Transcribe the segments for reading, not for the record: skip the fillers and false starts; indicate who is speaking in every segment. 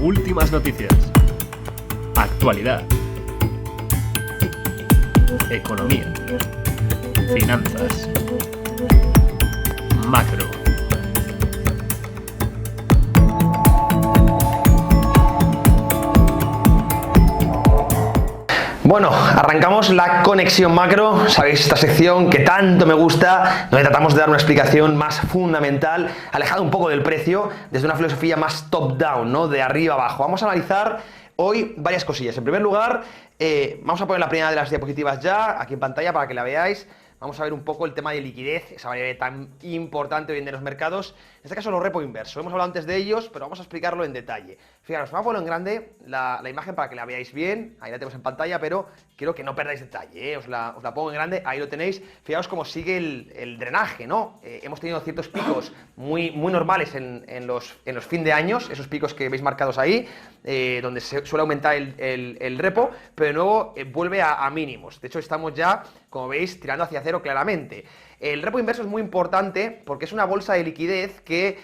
Speaker 1: Últimas noticias. Actualidad. Economía. Finanzas. Macro.
Speaker 2: Bueno, arrancamos la conexión macro. Sabéis, esta sección que tanto me gusta, donde tratamos de dar una explicación más fundamental, alejada un poco del precio, desde una filosofía más top-down, ¿no? De arriba abajo. Vamos a analizar hoy varias cosillas. En primer lugar, vamos a poner la primera de las diapositivas ya, aquí en pantalla, para que la veáis. Vamos a ver un poco el tema de liquidez, esa variable tan importante hoy en día en los mercados. En este caso, los repo inverso. Hemos hablado antes de ellos, pero vamos a explicarlo en detalle. Fijaros, vamos a poner en grande la imagen para que la veáis bien. Ahí la tenemos en pantalla, pero quiero que no perdáis detalle, ¿eh? Os la pongo en grande, ahí lo tenéis. Fijaos cómo sigue el drenaje, ¿no? Hemos tenido ciertos picos muy normales en los fin de años, esos picos que veis marcados ahí, donde se suele aumentar el repo, pero de nuevo vuelve a mínimos. De hecho, estamos ya, como veis, tirando hacia cero claramente. El repo inverso es muy importante porque es una bolsa de liquidez que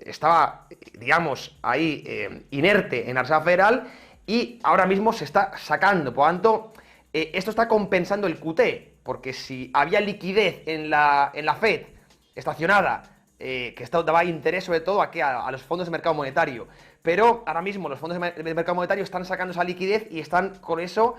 Speaker 2: estaba, digamos, ahí inerte en la Reserva Federal y ahora mismo se está sacando. Por lo tanto, esto está compensando el QT, porque si había liquidez en la Fed estacionada, que esto daba interés sobre todo a los fondos de mercado monetario, pero ahora mismo los fondos de mercado monetario están sacando esa liquidez y están con eso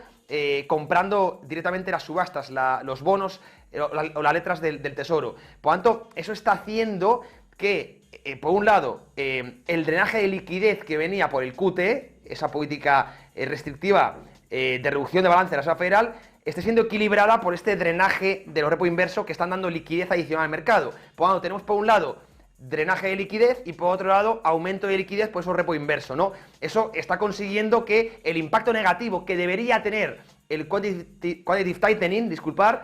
Speaker 2: comprando directamente las subastas, los bonos o las letras del tesoro. Por lo tanto, eso está haciendo que, por un lado, el drenaje de liquidez que venía por el QT, esa política restrictiva de reducción de balance de la Reserva Federal, esté siendo equilibrada por este drenaje de los repo inverso que están dando liquidez adicional al mercado. Por lo tanto, tenemos por un lado drenaje de liquidez y por otro lado aumento de liquidez por eso repo inverso, ¿no? Eso está consiguiendo que el impacto negativo que debería tener el quantitative tightening, disculpar,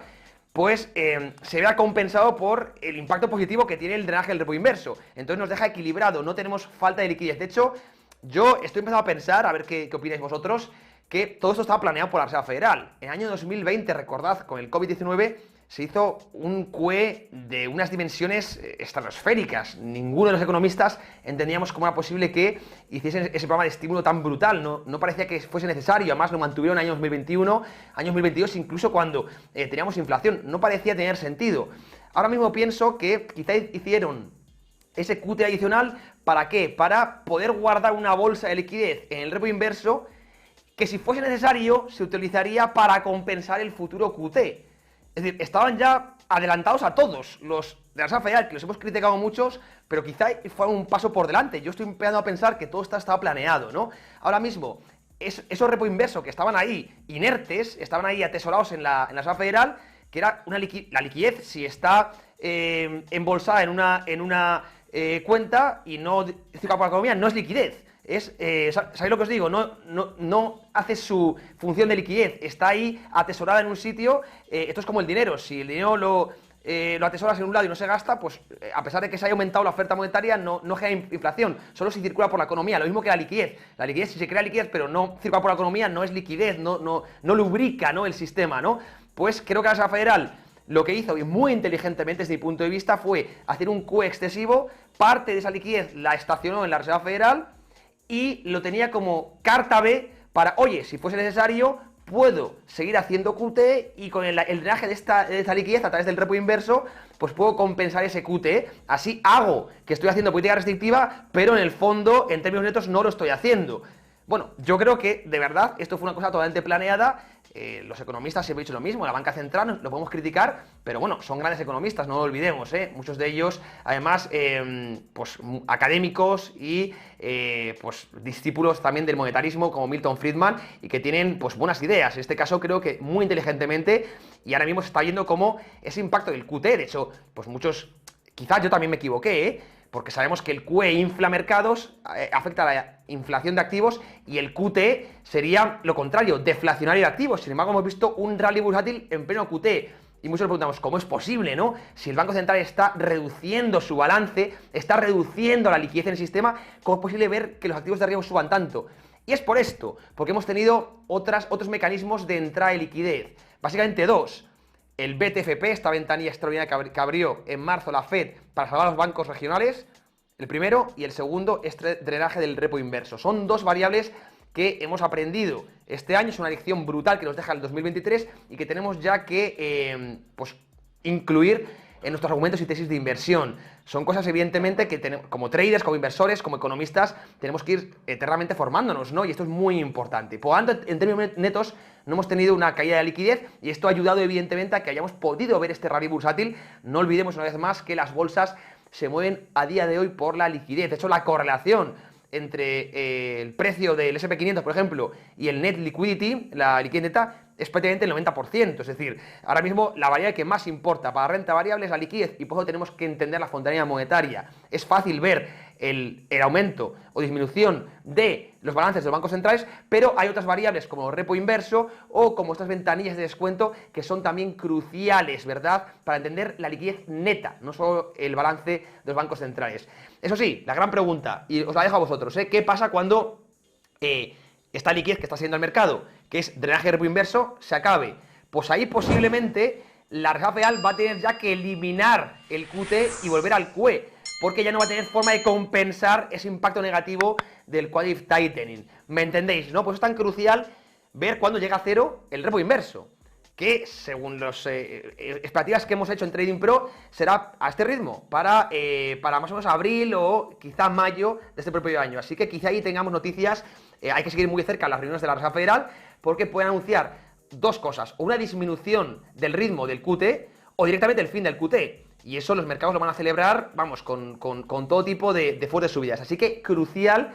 Speaker 2: pues se vea compensado por el impacto positivo que tiene el drenaje del repo inverso. Entonces nos deja equilibrado, no tenemos falta de liquidez. De hecho, yo estoy empezando a pensar, a ver qué opináis vosotros, que todo esto estaba planeado por la Reserva Federal. En el año 2020, recordad, con el COVID-19 se hizo un QE de unas dimensiones estratosféricas. Ninguno de los economistas entendíamos cómo era posible que hiciesen ese programa de estímulo tan brutal. No parecía que fuese necesario, además lo mantuvieron en el año 2021, año 2022, incluso cuando teníamos inflación. No parecía tener sentido. Ahora mismo pienso que quizá hicieron ese QT adicional, ¿para qué? Para poder guardar una bolsa de liquidez en el repo inverso que, si fuese necesario, se utilizaría para compensar el futuro QT. Es decir, estaban ya adelantados a todos los de la Reserva Federal, que los hemos criticado muchos, pero quizá fue un paso por delante. Yo estoy empezando a pensar que todo estaba planeado, ¿no? Ahora mismo, esos repo inverso que estaban ahí inertes, estaban ahí atesorados en la Reserva Federal, que era la liquidez, si está embolsada en una cuenta y no circula por la economía, no es liquidez. ¿Sabéis lo que os digo? No hace su función de liquidez, está ahí atesorada en un sitio. Esto es como el dinero. Si el dinero lo atesoras en un lado y no se gasta, pues a pesar de que se haya aumentado la oferta monetaria, no genera inflación, solo si circula por la economía. Lo mismo que la liquidez. La liquidez, si se crea liquidez pero no circula por la economía, no es liquidez, no lubrica, ¿no?, el sistema, ¿no? Pues creo que la Reserva Federal lo que hizo, y muy inteligentemente desde mi punto de vista, fue hacer un QE excesivo. Parte de esa liquidez la estacionó en la Reserva Federal y lo tenía como carta B para, oye, si fuese necesario, puedo seguir haciendo QT y con el drenaje de esta liquidez a través del repo inverso, pues puedo compensar ese QT. Así hago que estoy haciendo política restrictiva, pero en el fondo, en términos netos, no lo estoy haciendo. Bueno, yo creo que, de verdad, esto fue una cosa totalmente planeada. Los economistas siempre han dicho lo mismo, la banca central lo podemos criticar, pero bueno, son grandes economistas, no lo olvidemos, muchos de ellos, además, pues académicos y pues discípulos también del monetarismo, como Milton Friedman, y que tienen pues buenas ideas. En este caso creo que muy inteligentemente, y ahora mismo se está viendo como ese impacto del QT. De hecho, pues muchos, quizás yo también me equivoqué, porque sabemos que el QE infla mercados, afecta a la inflación de activos, y el QT sería lo contrario, deflacionario de activos. Sin embargo, hemos visto un rally bursátil en pleno QT, y muchos nos preguntamos, ¿cómo es posible, no? Si el Banco Central está reduciendo su balance, está reduciendo la liquidez en el sistema, ¿cómo es posible ver que los activos de riesgo suban tanto? Y es por esto, porque hemos tenido otros mecanismos de entrada de liquidez, básicamente dos. El BTFP, esta ventanilla extraordinaria que abrió en marzo la Fed para salvar a los bancos regionales, El primero y el segundo es drenaje del repo inverso. Son dos variables que hemos aprendido este año, es una lección brutal que nos deja el 2023 y que tenemos ya que pues, incluir en nuestros argumentos y tesis de inversión. Son cosas, evidentemente, que tenemos, como traders, como inversores, como economistas, tenemos que ir eternamente formándonos, ¿no? Y esto es muy importante. Por lo tanto, en términos netos, no hemos tenido una caída de liquidez y esto ha ayudado, evidentemente, a que hayamos podido ver este rally bursátil. No olvidemos una vez más que las bolsas se mueven a día de hoy por la liquidez. De hecho, la correlación entre el precio del S&P 500, por ejemplo, y el net liquidity, la liquidez neta, es prácticamente el 90%. Es decir, ahora mismo la variable que más importa para renta variable es la liquidez y por eso tenemos que entender la fontanería monetaria. Es fácil ver el aumento o disminución de los balances de los bancos centrales, pero hay otras variables como el repo inverso o como estas ventanillas de descuento que son también cruciales, ¿verdad?, para entender la liquidez neta, no solo el balance de los bancos centrales. Eso sí, la gran pregunta, y os la dejo a vosotros, ¿qué pasa cuando esta liquidez que está saliendo al mercado, que es drenaje de repo inverso, se acabe? Pues ahí posiblemente la Reserva Federal va a tener ya que eliminar el QT y volver al QE, porque ya no va a tener forma de compensar ese impacto negativo del quantitative tightening. ¿Me entendéis, no? Pues es tan crucial ver cuándo llega a cero el repo inverso, que según las expectativas que hemos hecho en Trading Pro, será a este ritmo, para más o menos abril o quizá mayo de este propio año. Así que quizá ahí tengamos noticias. Hay que seguir muy de cerca las reuniones de la Reserva Federal, porque pueden anunciar dos cosas: o una disminución del ritmo del QT, o directamente el fin del QT. Y eso los mercados lo van a celebrar, vamos, con todo tipo de fuertes subidas. Así que crucial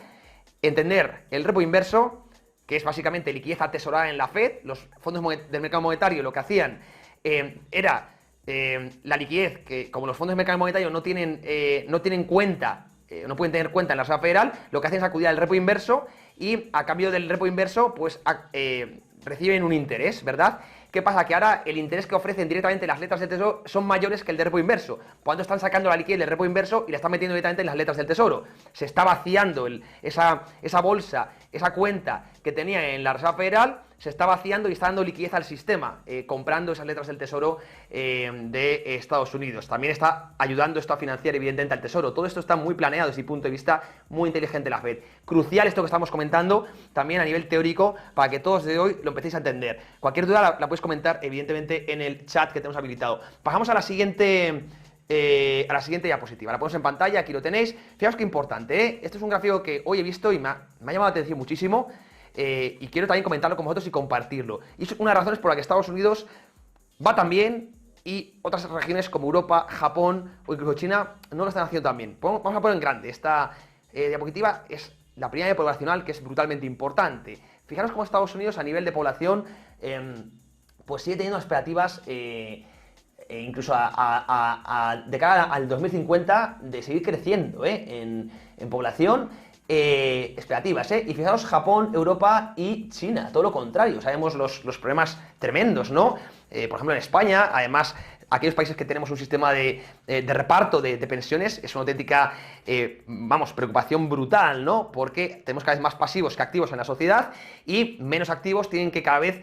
Speaker 2: entender el repo inverso, que es básicamente liquidez atesorada en la Fed. Los fondos del mercado monetario lo que hacían era la liquidez que, como los fondos del mercado monetario no tienen cuenta, no pueden tener cuenta en la Reserva Federal, lo que hacen es acudir al repo inverso y a cambio del repo inverso pues reciben un interés, ¿verdad? ¿Qué pasa? Que ahora el interés que ofrecen directamente las letras del tesoro son mayores que el del repo inverso. Cuando están sacando la liquidez del repo inverso y la están metiendo directamente en las letras del tesoro. Se está vaciando esa bolsa, esa cuenta que tenía en la Reserva Federal, se está vaciando y está dando liquidez al sistema, comprando esas letras del tesoro de Estados Unidos. También está ayudando esto a financiar, evidentemente, al tesoro. Todo esto está muy planeado desde mi punto de vista, muy inteligente la Fed. Crucial esto que estamos comentando, también a nivel teórico, para que todos de hoy lo empecéis a entender. Cualquier duda la podéis comentar, evidentemente, en el chat que tenemos habilitado. Pasamos a la siguiente diapositiva. La ponemos en pantalla, aquí lo tenéis. Fijaos qué importante, ¿eh? Esto es un gráfico que hoy he visto y me ha llamado la atención muchísimo. Y quiero también comentarlo con vosotros y compartirlo. Y es una de las razones por la que Estados Unidos va tan bien y otras regiones como Europa, Japón o incluso China no lo están haciendo tan bien. Vamos a poner en grande. Esta diapositiva es la pirámide poblacional, que es brutalmente importante. Fijaros cómo Estados Unidos a nivel de población pues sigue teniendo expectativas incluso de cara al 2050 de seguir creciendo en población. Expectativas, y fijaros Japón, Europa y China, todo lo contrario. Sabemos los problemas tremendos, ¿no? Por ejemplo en España, además, aquellos países que tenemos un sistema de reparto de pensiones es una auténtica, preocupación brutal, ¿no? Porque tenemos cada vez más pasivos que activos en la sociedad y menos activos tienen que cada vez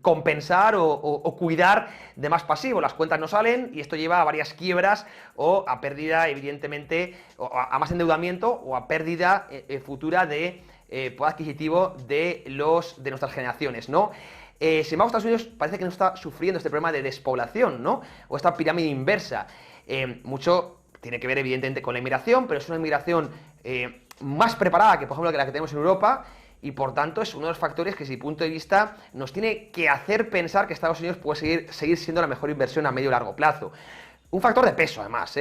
Speaker 2: compensar o cuidar de más pasivos. Las cuentas no salen y esto lleva a varias quiebras o a pérdida, evidentemente, o a más endeudamiento o a pérdida futura de poder adquisitivo de nuestras generaciones, ¿no? Sin embargo, Estados Unidos parece que no está sufriendo este problema de despoblación, ¿no? O esta pirámide inversa. Mucho tiene que ver, evidentemente, con la inmigración, pero es una inmigración más preparada que, por ejemplo, que la que tenemos en Europa, y por tanto es uno de los factores que, desde mi punto de vista, nos tiene que hacer pensar que Estados Unidos puede seguir siendo la mejor inversión a medio y largo plazo. Un factor de peso, además,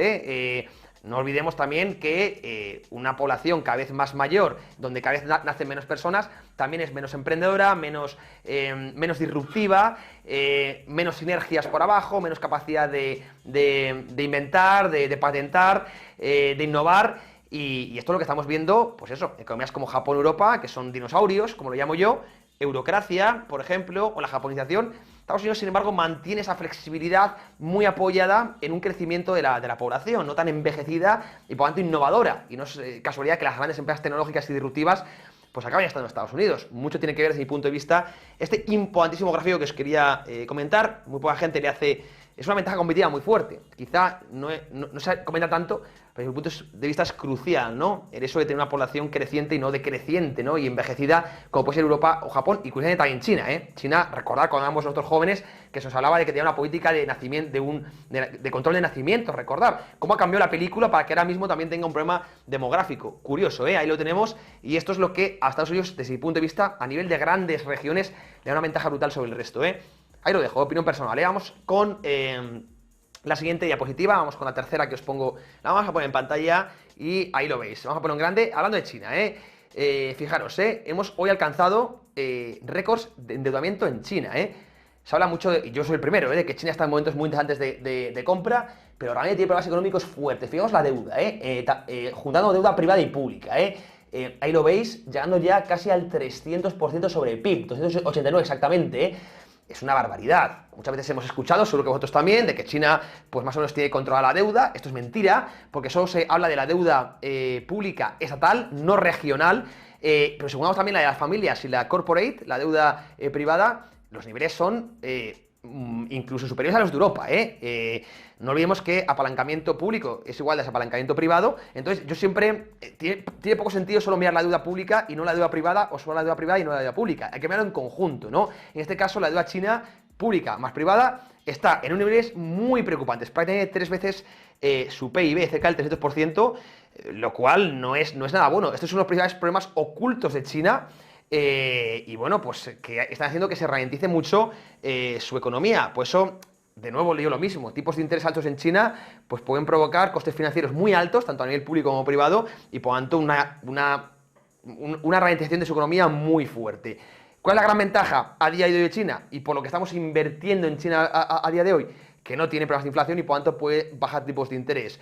Speaker 2: no olvidemos también que una población cada vez más mayor, donde cada vez nacen menos personas, también es menos emprendedora, menos disruptiva, menos sinergias por abajo, menos capacidad de inventar, de patentar, de innovar. Y esto es lo que estamos viendo, pues eso, economías como Japón, Europa, que son dinosaurios, como lo llamo yo, eurocracia, por ejemplo, o la japonización. Estados Unidos, sin embargo, mantiene esa flexibilidad muy apoyada en un crecimiento de la población, no tan envejecida y por tanto innovadora. Y no es casualidad que las grandes empresas tecnológicas y disruptivas pues acaban estando en Estados Unidos. Mucho tiene que ver, desde mi punto de vista, este importantísimo gráfico que os quería comentar. Muy poca gente le hace... Es una ventaja competitiva muy fuerte. Quizá no se comenta tanto pero desde mi punto de vista es crucial, ¿no? El eso de tener una población creciente y no decreciente, ¿no? Y envejecida, como puede ser Europa o Japón, y curiosamente también China, ¿eh? China, recordad cuando éramos nosotros jóvenes, que se os hablaba de que tenía una política de nacimiento, de control de nacimiento, recordad cómo ha cambiado la película para que ahora mismo también tenga un problema demográfico. Curioso, ¿eh? Ahí lo tenemos, y esto es lo que a Estados Unidos, desde mi punto de vista, a nivel de grandes regiones, le da una ventaja brutal sobre el resto, ¿eh? Ahí lo dejo, opinión personal, ¿eh? Vamos con la siguiente diapositiva, vamos con la tercera que os pongo, la vamos a poner en pantalla y ahí lo veis, vamos a poner en grande, hablando de China, fijaros, hemos hoy alcanzado récords de endeudamiento en China, se habla mucho, y yo soy el primero, de que China está en momentos muy interesantes de compra, pero realmente tiene problemas económicos fuertes. Fijaos la deuda, juntando deuda privada y pública, ahí lo veis, llegando ya casi al 300% sobre el PIB, 289 exactamente, Es una barbaridad. Muchas veces hemos escuchado, seguro que vosotros también, de que China pues más o menos tiene controlada la deuda. Esto es mentira, porque solo se habla de la deuda pública estatal, no regional, pero si sumamos también la de las familias y la corporate, la deuda privada, los niveles son incluso superiores a los de Europa, no olvidemos que apalancamiento público es igual a desapalancamiento privado. Entonces yo siempre, tiene poco sentido solo mirar la deuda pública y no la deuda privada, o solo la deuda privada y no la deuda pública. Hay que mirarlo en conjunto, ¿no? En este caso la deuda china pública más privada está en unos niveles muy preocupantes, prácticamente 3 veces su PIB, cerca del 300%, lo cual no es nada bueno. Estos son los principales problemas ocultos de China. Y bueno, pues que están haciendo que se ralentice mucho su economía. Pues eso, de nuevo leo lo mismo, tipos de interés altos en China pues pueden provocar costes financieros muy altos, tanto a nivel público como privado, y por tanto una ralentización de su economía muy fuerte. ¿Cuál es la gran ventaja a día de hoy de China? Y por lo que estamos invirtiendo en China a día de hoy, que no tiene problemas de inflación y por tanto puede bajar tipos de interés.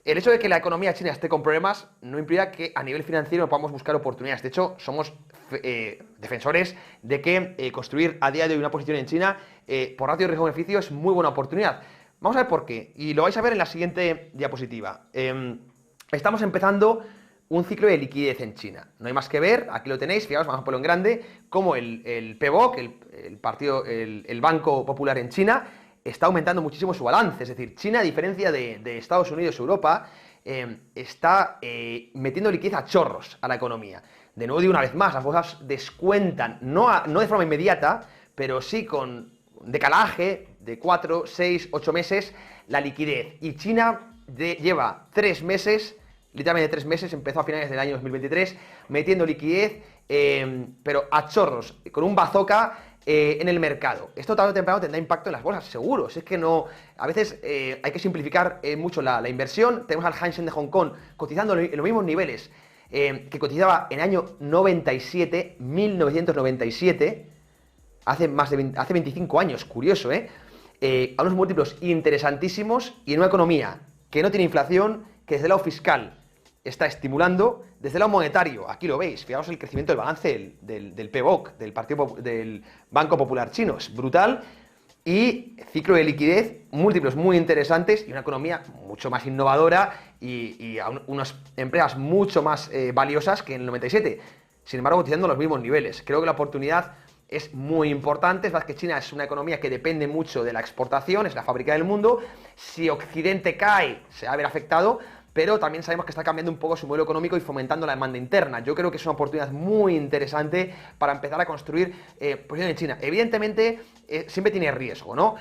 Speaker 2: El hecho de que la economía china esté con problemas no implica que a nivel financiero podamos buscar oportunidades. De hecho, somos defensores de que construir a día de hoy una posición en China por ratio de riesgo-beneficio es muy buena oportunidad. Vamos a ver por qué, y lo vais a ver en la siguiente diapositiva. Estamos empezando un ciclo de liquidez en China. No hay más que ver, aquí lo tenéis, fijaos, vamos a ponerlo en grande, como el PBOC, el Banco Popular en China, está aumentando muchísimo su balance. Es decir, China, a diferencia de Estados Unidos y Europa, está metiendo liquidez a chorros a la economía. De nuevo, digo una vez más, las bolsas descuentan, no de forma inmediata, pero sí con decalaje de 4, 6, 8 meses, la liquidez. Y China lleva 3 meses, literalmente 3 meses, empezó a finales del año 2023, metiendo liquidez, pero a chorros, con un bazooka en el mercado. Esto tarde o temprano tendrá impacto en las bolsas, seguro. Si es que no, a veces hay que simplificar mucho la inversión. Tenemos al Hang Seng de Hong Kong cotizando en los mismos niveles que cotizaba en el año 1997, hace 25 años, curioso, a unos múltiplos interesantísimos y en una economía que no tiene inflación, que desde el lado fiscal está estimulando, desde el lado monetario, aquí lo veis, fijaos el crecimiento del balance del PBOC, del Banco Popular Chino, es brutal, y ciclo de liquidez, múltiplos muy interesantes y una economía mucho más innovadora y unas empresas mucho más valiosas que en el 97, sin embargo, cotizando los mismos niveles. Creo que la oportunidad es muy importante. Es verdad que China es una economía que depende mucho de la exportación, es la fábrica del mundo. Si Occidente cae, se va a ver afectado, pero también sabemos que está cambiando un poco su modelo económico y fomentando la demanda interna. Yo creo que es una oportunidad muy interesante para empezar a construir posición en China. Evidentemente, siempre tiene riesgo, ¿no?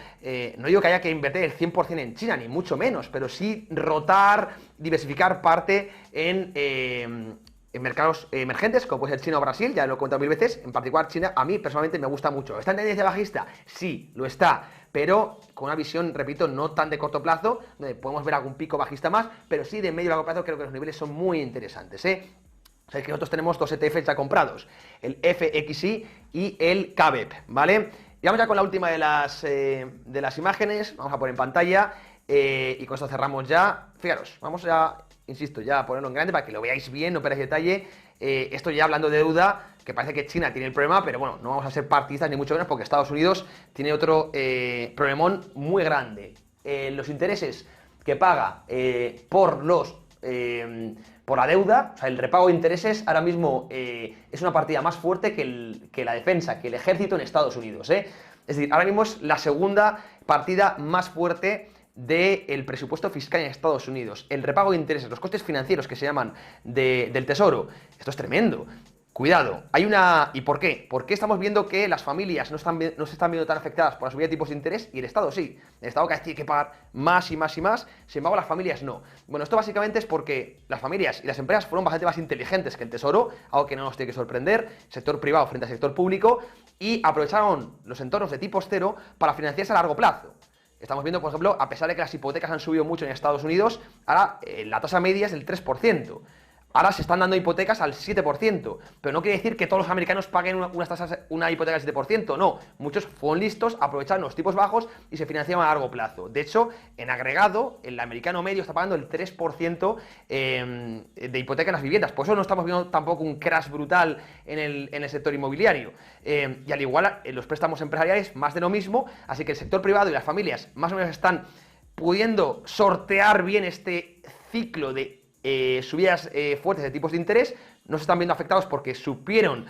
Speaker 2: No digo que haya que invertir el 100% en China, ni mucho menos, pero sí rotar, diversificar parte en mercados emergentes, como puede ser China o Brasil, ya lo he contado 1000 veces. En particular China, a mí personalmente me gusta mucho. ¿Está en tendencia bajista? Sí, lo está, pero con una visión, repito, no tan de corto plazo, donde podemos ver algún pico bajista más, pero sí de medio y largo plazo. Creo que los niveles son muy interesantes, Sabéis que nosotros tenemos 2 ETFs ya comprados, el FXI y el KBEP, ¿vale? Y vamos ya con la última de las imágenes, vamos a poner en pantalla, y con esto cerramos ya. Fijaros, vamos a, insisto, ya a ponerlo en grande para que lo veáis bien, no perdáis detalle. Esto ya hablando de deuda, que parece que China tiene el problema, pero bueno, no vamos a ser partidistas ni mucho menos, porque Estados Unidos tiene otro problemón muy grande. Los intereses que paga por la deuda, o sea, el repago de intereses ahora mismo es una partida más fuerte que la defensa, que el ejército en Estados Unidos, Es decir, ahora mismo es la segunda partida más fuerte del presupuesto fiscal en Estados Unidos, el repago de intereses, los costes financieros que se llaman del Tesoro. Esto es tremendo. Cuidado, hay una... ¿Y por qué? ¿Por qué estamos viendo que las familias no se están viendo tan afectadas por la subida de tipos de interés y el Estado sí? El Estado cada vez tiene que pagar más y más y más, sin embargo las familias no. Bueno, esto básicamente es porque las familias y las empresas fueron bastante más inteligentes que el Tesoro, algo que no nos tiene que sorprender, sector privado frente al sector público, y aprovecharon los entornos de tipos cero para financiarse a largo plazo. Estamos viendo, por ejemplo, a pesar de que las hipotecas han subido mucho en Estados Unidos, ahora la tasa media es del 3%. Ahora se están dando hipotecas al 7%, pero no quiere decir que todos los americanos paguen una hipoteca al 7%, no. Muchos fueron listos, aprovecharon los tipos bajos y se financiaban a largo plazo. De hecho, en agregado, el americano medio está pagando el 3% de hipoteca en las viviendas. Por eso no estamos viendo tampoco un crash brutal en el sector inmobiliario. Y al igual, en los préstamos empresariales, más de lo mismo, así que el sector privado y las familias más o menos están pudiendo sortear bien este ciclo de subidas fuertes de tipos de interés, no se están viendo afectados porque supieron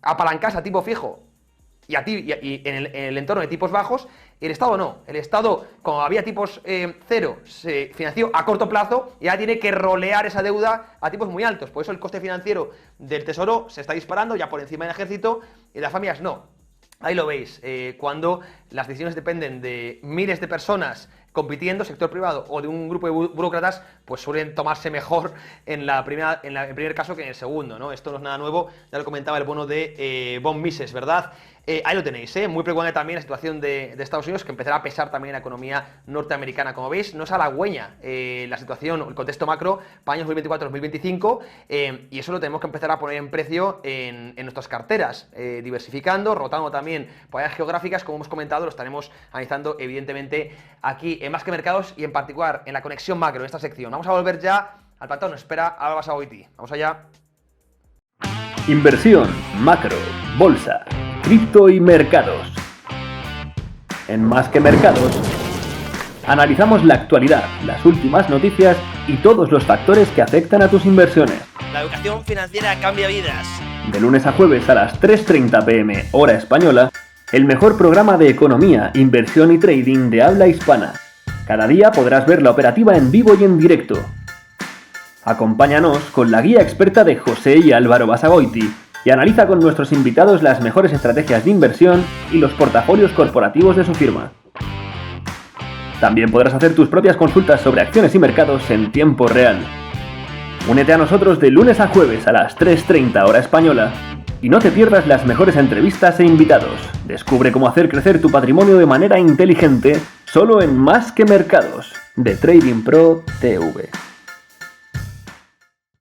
Speaker 2: apalancarse a tipo fijo y en el entorno de tipos bajos. El Estado no. El Estado, como había tipos cero, se financió a corto plazo y ahora tiene que rolear esa deuda a tipos muy altos. Por eso el coste financiero del Tesoro se está disparando ya por encima del ejército y las familias no. Ahí lo veis, cuando las decisiones dependen de miles de personas compitiendo, sector privado o de un grupo de burócratas, pues suelen tomarse mejor en el primer caso que en el segundo, ¿no? Esto no es nada nuevo, ya lo comentaba el bono de Bond Mises, ¿verdad? Ahí lo tenéis, muy preocupante también la situación de Estados Unidos, que empezará a pesar también en la economía norteamericana. Como veis, no es halagüeña la situación, el contexto macro para años 2024-2025, y eso lo tenemos que empezar a poner en precio en nuestras carteras, diversificando, rotando también por áreas geográficas, como hemos comentado, lo estaremos analizando evidentemente aquí en Más que Mercados y en particular en la conexión macro, en esta sección. Vamos a volver ya al platón, nos espera Álvaro Basagoiti. Vamos allá.
Speaker 3: Inversión, macro, bolsa, cripto y mercados. En Más que Mercados, analizamos la actualidad, las últimas noticias y todos los factores que afectan a tus inversiones.
Speaker 4: La educación financiera cambia vidas.
Speaker 3: De lunes a jueves a las 3:30 p.m. hora española, el mejor programa de economía, inversión y trading de habla hispana. Cada día podrás ver la operativa en vivo y en directo. Acompáñanos con la guía experta de José y Álvaro Basagoiti y analiza con nuestros invitados las mejores estrategias de inversión y los portafolios corporativos de su firma. También podrás hacer tus propias consultas sobre acciones y mercados en tiempo real. Únete a nosotros de lunes a jueves a las 3:30 hora española y no te pierdas las mejores entrevistas e invitados. Descubre cómo hacer crecer tu patrimonio de manera inteligente solo en Más que Mercados de Trading Pro TV.